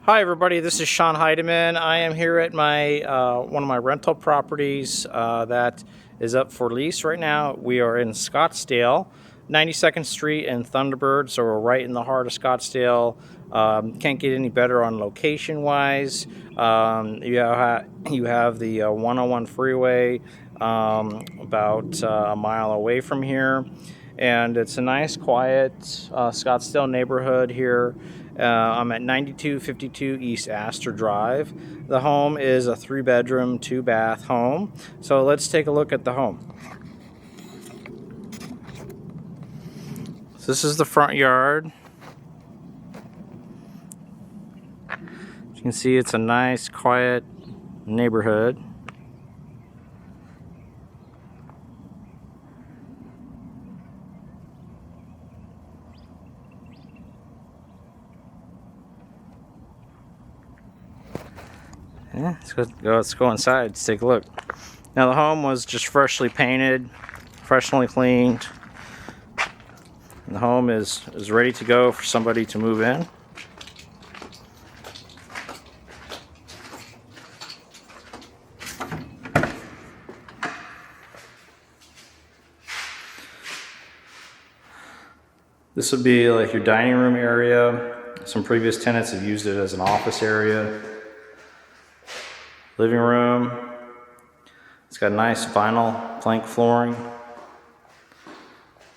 Hi everybody, this is Sean Heidemann. I am here at my one of my rental properties that is up for lease right now. We are in Scottsdale, 92nd Street and Thunderbird, so we're right in the heart of Scottsdale. Can't get any better on location wise. You have the 101 freeway about a mile away from here, and it's a nice quiet Scottsdale neighborhood here. I'm at 9252 East Astor Drive. The home is a 3-bedroom, 2-bath home. So let's take a look at the home. So this is the front yard. As you can see, it's a nice, quiet neighborhood. Yeah, let's go inside. Let's take a look. Now the home was just freshly painted, freshly cleaned. And the home is ready to go for somebody to move in. This would be like your dining room area. Some previous tenants have used it as an office area. Living room. It's got nice vinyl plank flooring.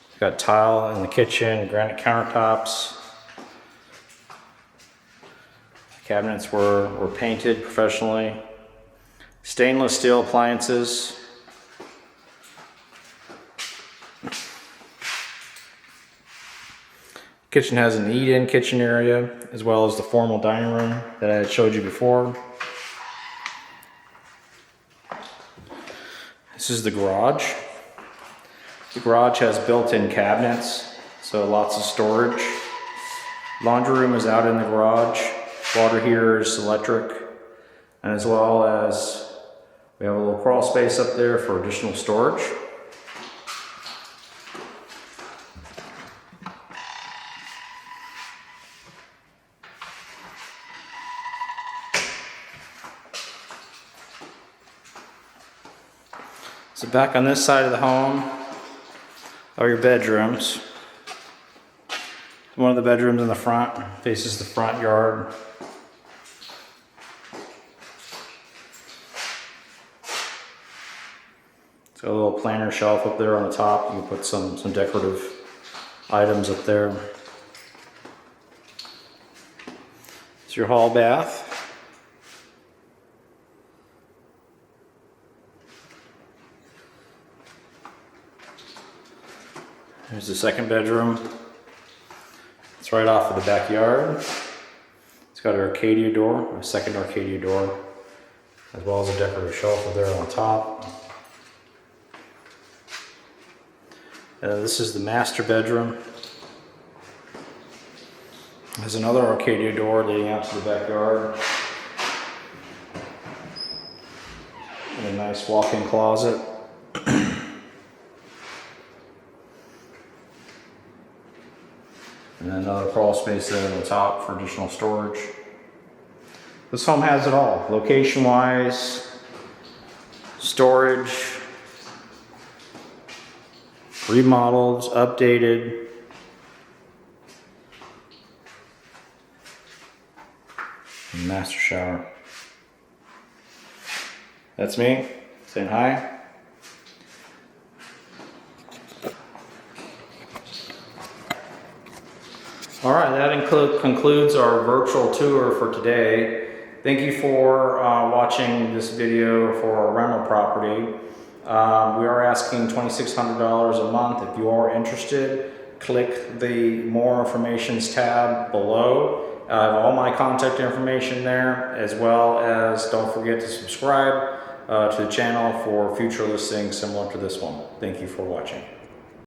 It's got tile in the kitchen, granite countertops. The cabinets were painted professionally. Stainless steel appliances. Kitchen has an eat-in kitchen area as well as the formal dining room that I had showed you before. This is the garage. The garage has built-in cabinets, so lots of storage. Laundry room is out in the garage. Water heater is electric, and as well as we have a little crawl space up there for additional storage. So back on this side of the home are your bedrooms. One of the bedrooms in the front faces the front yard. It's got a little planter shelf up there on the top. You can put some decorative items up there. It's your hall bath. There's the second bedroom. It's right off of the backyard. It's got an Arcadia door, a second Arcadia door, as well as a decorative shelf up there on top. This is the master bedroom. There's another Arcadia door leading out to the backyard. And a nice walk-in closet. And another crawl space there on the top for additional storage. This home has it all, location-wise, storage, remodeled, updated. And master shower. That's me saying hi. All right, that concludes our virtual tour for today. Thank you for watching this video for our rental property. We are asking $2,600 a month. If you are interested, click the More Informations tab below. I have all my contact information there, as well as don't forget to subscribe to the channel for future listings similar to this one. Thank you for watching.